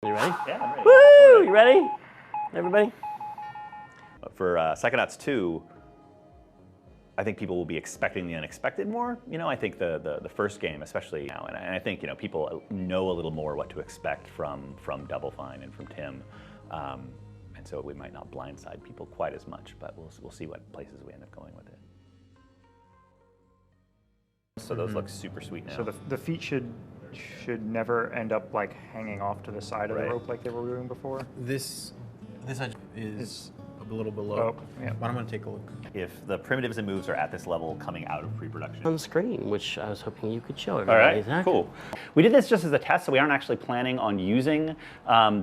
You ready? Yeah, I'm ready. Woo! You ready? Everybody? For Psychonauts 2, I think people will be expecting the unexpected more. You know, I think the first game, especially now, and I think, you know, people know a little more what to expect from Double Fine and from Tim. And so we might not blindside people quite as much, but we'll see what places we end up going with it. So those look super sweet now. So the feet should never end up like hanging off to the side of the rope like they were doing before. This edge is a little below. Oh, yeah. But I'm going to take a look. If the primitives and moves are at this level coming out of pre-production. On the screen, which I was hoping you could show All everybody. right, Zach. cool. We did this just as a test, so we aren't actually planning on using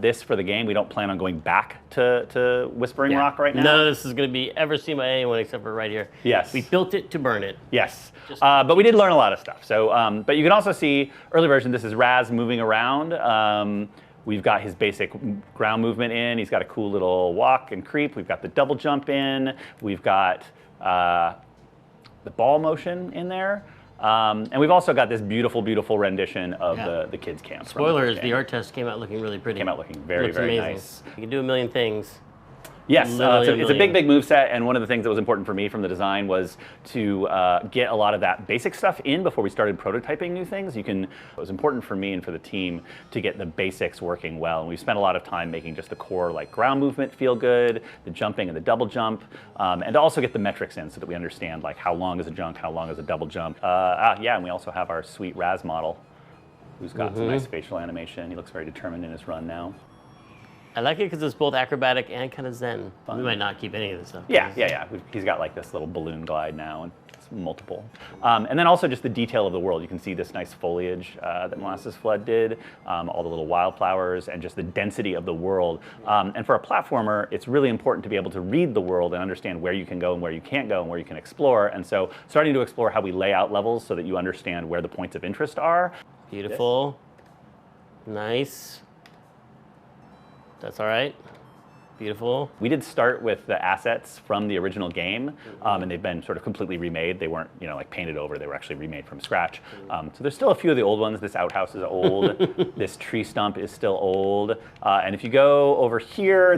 this for the game. We don't plan on going back to Whispering Rock right now. None of this is going to be ever seen by anyone except for right here. Yes. We built it to burn it. Yes, but we did learn a lot of stuff. So, but you can also see early version. This is Raz moving around. We've got his basic ground movement in. He's got a cool little walk and creep. We've got the double jump in. We've got the ball motion in there. And we've also got this beautiful, beautiful rendition of the kids' camp. Spoilers, the art test came out looking really pretty. Came out looking very, very nice. You can do a million things. Yes, it's a big move set, and one of the things that was important for me from the design was to get a lot of that basic stuff in before we started prototyping new things. It was important for me and for the team to get the basics working well, and we spent a lot of time making just the core like ground movement feel good, the jumping and the double jump, and to also get the metrics in so that we understand like how long is a jump, how long is a double jump. Yeah, and we also have our sweet Raz model, who's got some nice facial animation. He looks very determined in his run now. I like it because it's both acrobatic and kind of zen. We might not keep any of this stuff. Yeah. He's got like this little balloon glide now, and it's multiple. And then also just the detail of the world. You can see this nice foliage that Molasses Flood did, all the little wildflowers, and just the density of the world. And for a platformer, it's really important to be able to read the world and understand where you can go and where you can't go and where you can explore. And so starting to explore how we lay out levels so that you understand where the points of interest are. Beautiful. Nice. That's all right. Beautiful. We did start with the assets from the original game, and they've been sort of completely remade. They weren't, you know, like painted over. They were actually remade from scratch. So there's still a few of the old ones. This outhouse is old. This tree stump is still old. And if you go over here,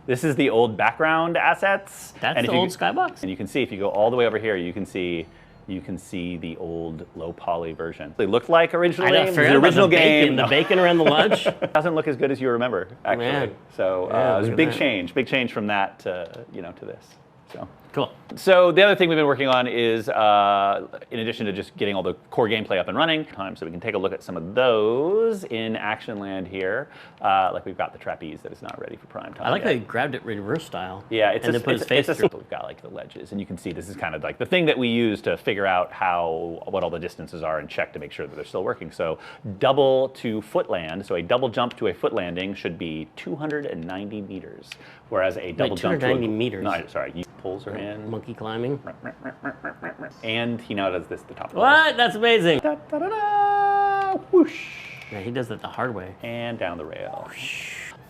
this is the old background assets. That's the old skybox. And you can see if you go all the way over here, you can see the old low poly version. They looked like originally. I know, the original game. The bacon around the lunch. Doesn't look as good as you remember, actually. Man. So it was a big change from that to to this. So cool. So the other thing we've been working on is, in addition to just getting all the core gameplay up and running, so we can take a look at some of those in Action Land here. Like we've got the trapeze that is not ready for prime time. I like how you grabbed it reverse style. Yeah, and then put his face through. We've got like the ledges, and you can see this is kind of like the thing that we use to figure out what all the distances are and check to make sure that they're still working. So double to foot land, so a double jump to a foot landing should be 290 meters, whereas a double jump to 290 meters. No, sorry, pulls are in. Monkey climbing. And he now does this at the top of the What? That's amazing. Da, da, da, da, whoosh. Yeah, he does it the hard way. And down the rail.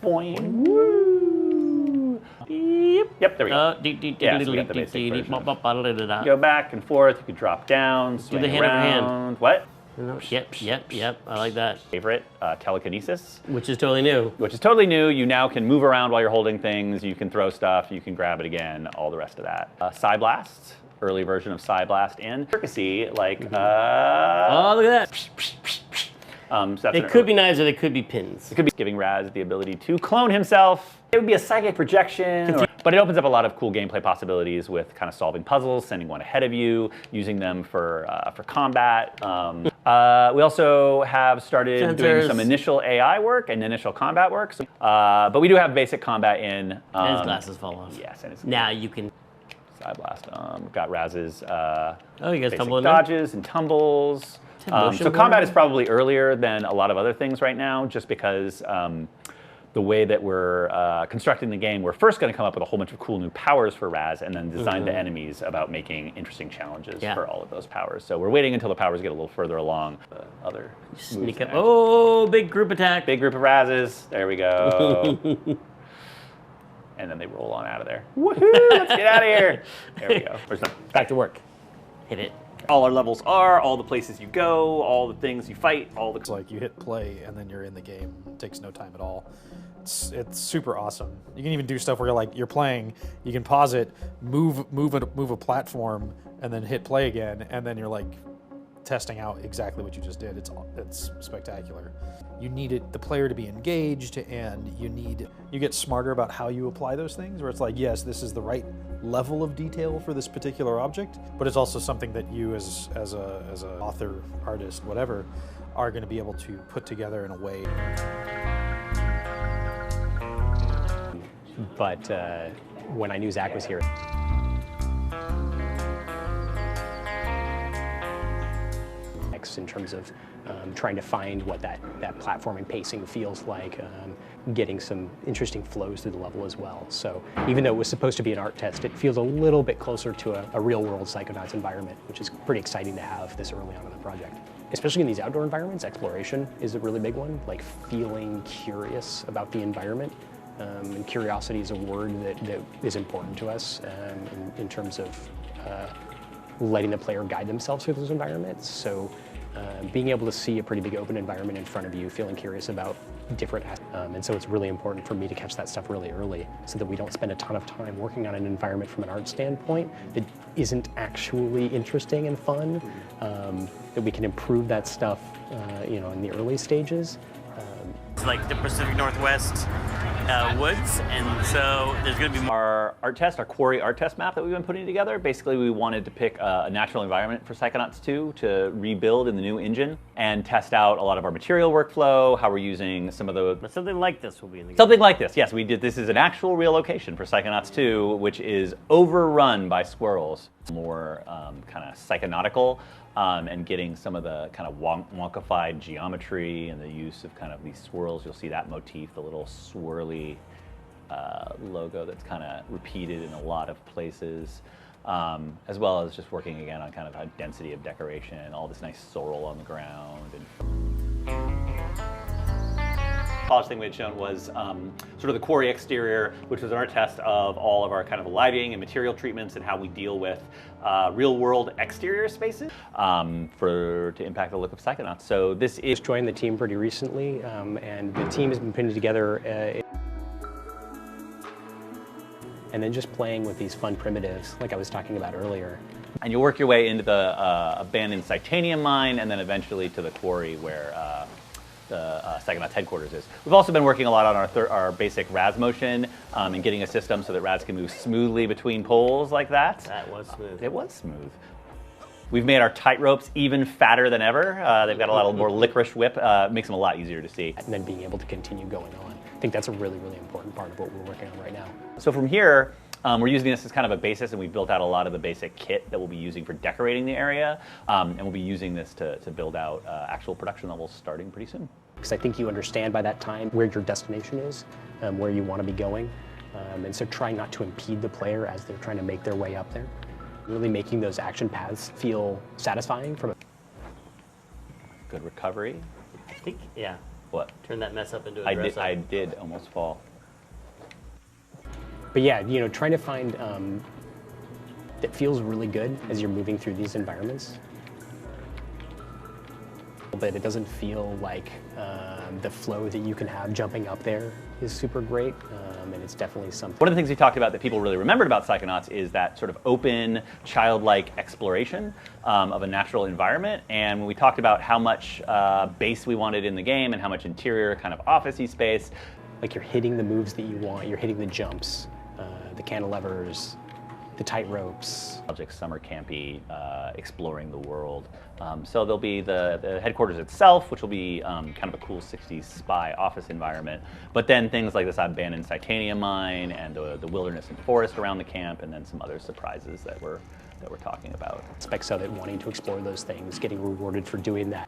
Boing. Woo. Beep. Yep, there we go. Yeah, so we got the basic version. Go back and forth. You could drop down, swing the hand over around. hand. What? Yep. I like that. Favorite, telekinesis. Which is totally new. Which is totally new. You now can move around while you're holding things. You can throw stuff. You can grab it again. All the rest of that. Psy Blast. Early version of Psy Blast in. Fricassy, like, oh, look at that. So they could be knives or they could be pins. It could be giving Raz the ability to clone himself. It would be a psychic projection, but it opens up a lot of cool gameplay possibilities with kind of solving puzzles, sending one ahead of you, using them for combat. We also have started doing some initial AI work and initial combat work, but we do have basic combat in. And his glasses fall off. Yes, and now you can. Psy Blast. Got Raz's you guys tumbling dodges and tumbles. So combat is probably earlier than a lot of other things right now, just because the way that we're constructing the game, we're first going to come up with a whole bunch of cool new powers for Raz, and then design the enemies about making interesting challenges for all of those powers. So we're waiting until the powers get a little further along. Other sneak up. Oh, big group attack. Big group of Razes. There we go. And then they roll on out of there. Woohoo! Let's get out of here. There we go. Back to work. Hit it. all our levels are, all the places you go, all the things you fight, all the... It's like you hit play and then you're in the game. It takes no time at all. It's super awesome. You can even do stuff where you're playing, you can pause it, move a platform, and then hit play again, and then you're like testing out exactly what you just did. It's spectacular. You need the player to be engaged, and you get smarter about how you apply those things, where it's like, yes, this is the right level of detail for this particular object, but it's also something that you as a author, artist, whatever, are going to be able to put together in a way. But when I knew Zach was here, in terms of trying to find what that platforming pacing feels like, getting some interesting flows through the level as well. So even though it was supposed to be an art test, it feels a little bit closer to a real-world Psychonauts environment, which is pretty exciting to have this early on in the project. Especially in these outdoor environments, exploration is a really big one, like feeling curious about the environment. And curiosity is a word that is important to us in terms of letting the player guide themselves through those environments. So being able to see a pretty big open environment in front of you, feeling curious about different aspects. And so it's really important for me to catch that stuff really early so that we don't spend a ton of time working on an environment from an art standpoint that isn't actually interesting and fun, that we can improve that stuff in the early stages. It's like the Pacific Northwest woods, and so there's going to be our art test, our Quarry art test map that we've been putting together. Basically, we wanted to pick a natural environment for Psychonauts 2 to rebuild in the new engine and test out a lot of our material workflow, how we're using some of the... But something like this will be in the game. Something like this, yes. We did. This is an actual real location for Psychonauts 2, which is overrun by squirrels. More kind of psychonautical. And getting some of the kind of wonkified geometry and the use of kind of these swirls. You'll see that motif, the little swirly logo that's kind of repeated in a lot of places, as well as just working again on kind of a density of decoration, all this nice sorrel on the ground. Polished thing we had shown was sort of the Quarry exterior, which was an art test of all of our kind of lighting and material treatments and how we deal with real-world exterior spaces to impact the look of Psychonauts. So this is... Just joined the team pretty recently, and the team has been putting together and then just playing with these fun primitives, like I was talking about earlier. And you work your way into the abandoned Titanium mine, and then eventually to the Quarry where the Psychonauts headquarters is. We've also been working a lot on our basic RAS motion and getting a system so that RAS can move smoothly between poles like that. That was smooth. It was smooth. We've made our tight ropes even fatter than ever. They've got a lot more licorice whip. Makes them a lot easier to see. And then being able to continue going on. I think that's a really, really important part of what we're working on right now. So from here, we're using this as kind of a basis, and we built out a lot of the basic kit that we'll be using for decorating the area, and we'll be using this to build out actual production levels starting pretty soon. Because I think you understand by that time where your destination is, where you want to be going, and so try not to impede the player as they're trying to make their way up there. Really making those action paths feel satisfying from a... Good recovery. I think, yeah. What? Turn that mess up into a dress up. I did almost fall. But yeah, trying to find that feels really good as you're moving through these environments. But it doesn't feel like the flow that you can have jumping up there is super great, and it's definitely something. One of the things we talked about that people really remembered about Psychonauts is that sort of open, childlike exploration of a natural environment. And when we talked about how much base we wanted in the game and how much interior kind of office-y space, like you're hitting the moves that you want, you're hitting the jumps, the cantilevers, the tight ropes. Summer campy, exploring the world. So there'll be the headquarters itself, which will be kind of a cool 60s spy office environment. But then things like this abandoned Titanium mine and the wilderness and forest around the camp, and then some other surprises that we're talking about. Aspects of it, wanting to explore those things, getting rewarded for doing that.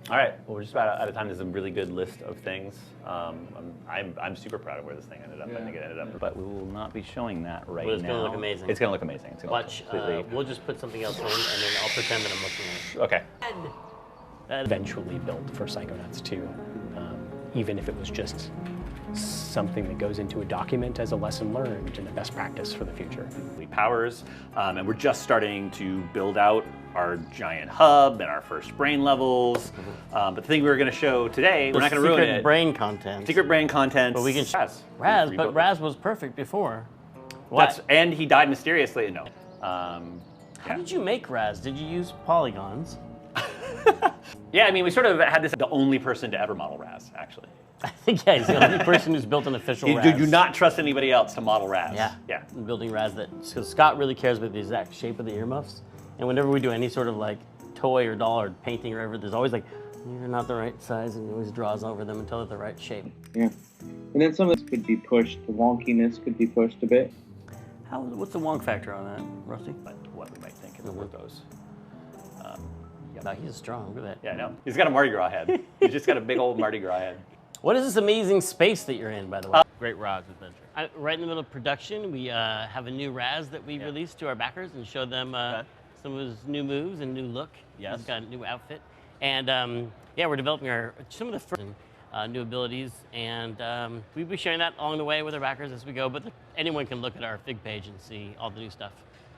All right, well, we're just about out of time. There's a really good list of things. I'm super proud of where this thing ended up. Yeah. I think it ended up, but we will not be showing that right now. But it's going to look amazing. It's going to look amazing. It's gonna Watch, look completely... we'll just put something else in, and then I'll pretend that I'm looking at it. Okay. Eventually built for Psychonauts 2, even if it was just something that goes into a document as a lesson learned and a best practice for the future. Powers, and we're just starting to build out our giant hub and our first brain levels. But the thing we were going to show today, we're not going to ruin it. Secret brain content. Secret brain content. But we can Raz. but Raz was perfect before. And he died mysteriously. No. How did you make Raz? Did you use polygons? Yeah, I mean, we sort of had this, the only person to ever model Raz, actually. I think, yeah, he's the only person who's built an official Raz. Do not trust anybody else to model Raz. Yeah. Building Raz because Scott really cares about the exact shape of the earmuffs. And whenever we do any sort of like toy or doll or painting or whatever, there's always like, you're not the right size, and he always draws over them until they're the right shape. Yeah. And then some of this could be pushed, the wonkiness could be pushed a bit. What's the wonk factor on that, Rusty? What we might think in the those. No, he's strong. Look at that. Yeah, I know. He's got a Mardi Gras head. He's just got a big old Mardi Gras head. What is this amazing space that you're in, by the way? Great Raz adventure. Right in the middle of production, we have a new Raz that we released to our backers and showed them some of his new moves and new look. Yes. He's got a new outfit. And yeah, we're developing some of the first new abilities, and we'll be sharing that along the way with our backers as we go, but anyone can look at our Fig page and see all the new stuff.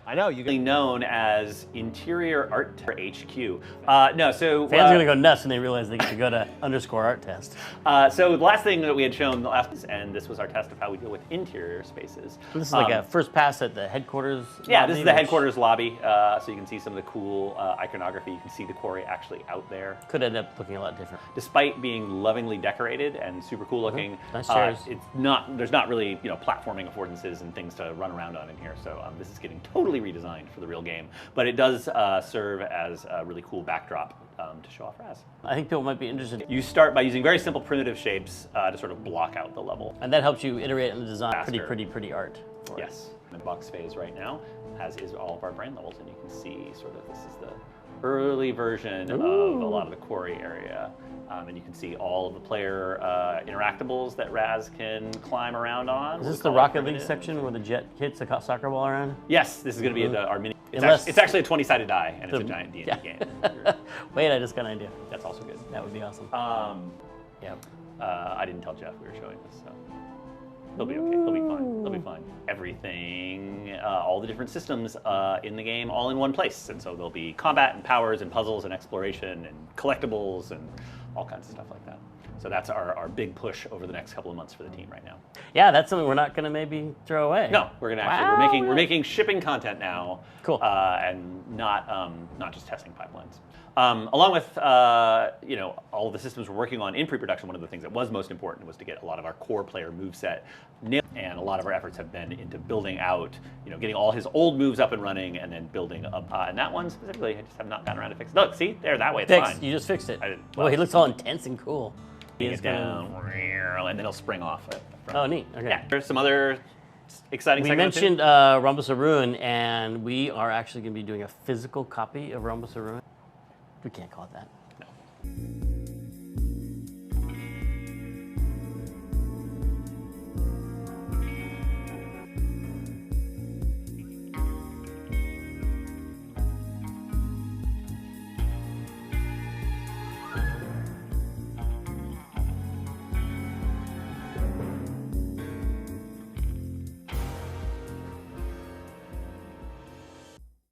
I know, you're known as Interior Art HQ. No, so fans are gonna go nuts when they realize they get to go to _art test. So the last thing that we had shown, and this was our test of how we deal with interior spaces. This is like a first pass at the headquarters. Yeah, this is the headquarters lobby, so you can see some of the cool iconography. You can see the quarry actually out there. Could end up looking a lot different. Despite being lovingly decorated and super cool looking, nice chairs. There's not really platforming affordances and things to run around on in here. So this is getting totally redesigned for the real game, but it does serve as a really cool backdrop to show off Raz. I think people might be interested. You start by using very simple primitive shapes to sort of block out the level. And that helps you iterate and design Faster. pretty art. Yes. In box phase right now, as is all of our brain levels, and you can see sort of this is the early version of a lot of the quarry area. And you can see all of the player interactables that Raz can climb around on. Is this the Rocket League section where the jet hits a soccer ball around? Yes, this is going to be our mini. It's actually a 20-sided die, and it's a giant D&D game. Wait, I just got an idea. That's also good. That would be awesome. Yeah. I didn't tell Geoff we were showing this, so they'll be okay. They'll be fine. They'll be fine. Everything, all the different systems in the game, all in one place, and so there'll be combat and powers and puzzles and exploration and collectibles and all kinds of stuff like that. So that's our big push over the next couple of months for the team right now. Yeah, that's something we're not going to maybe throw away. No, we're going to actually we're making shipping content now. Cool. And not just testing pipelines. Along with all of the systems we're working on in pre-production, one of the things that was most important was to get a lot of our core player moveset nailed, and a lot of our efforts have been into building out, getting all his old moves up and running, and then building up. And that one specifically, I just have not gotten around to fix. Look, see, there, that way, it's fine. You just fixed it. I didn't. Well, he looks all intense and cool. He's down, and then he'll spring off it. Oh, neat. Okay. Yeah, there's some other exciting. We mentioned Rhombus of Ruin, and we are actually going to be doing a physical copy of Rhombus of Ruin. We can't call it that. No.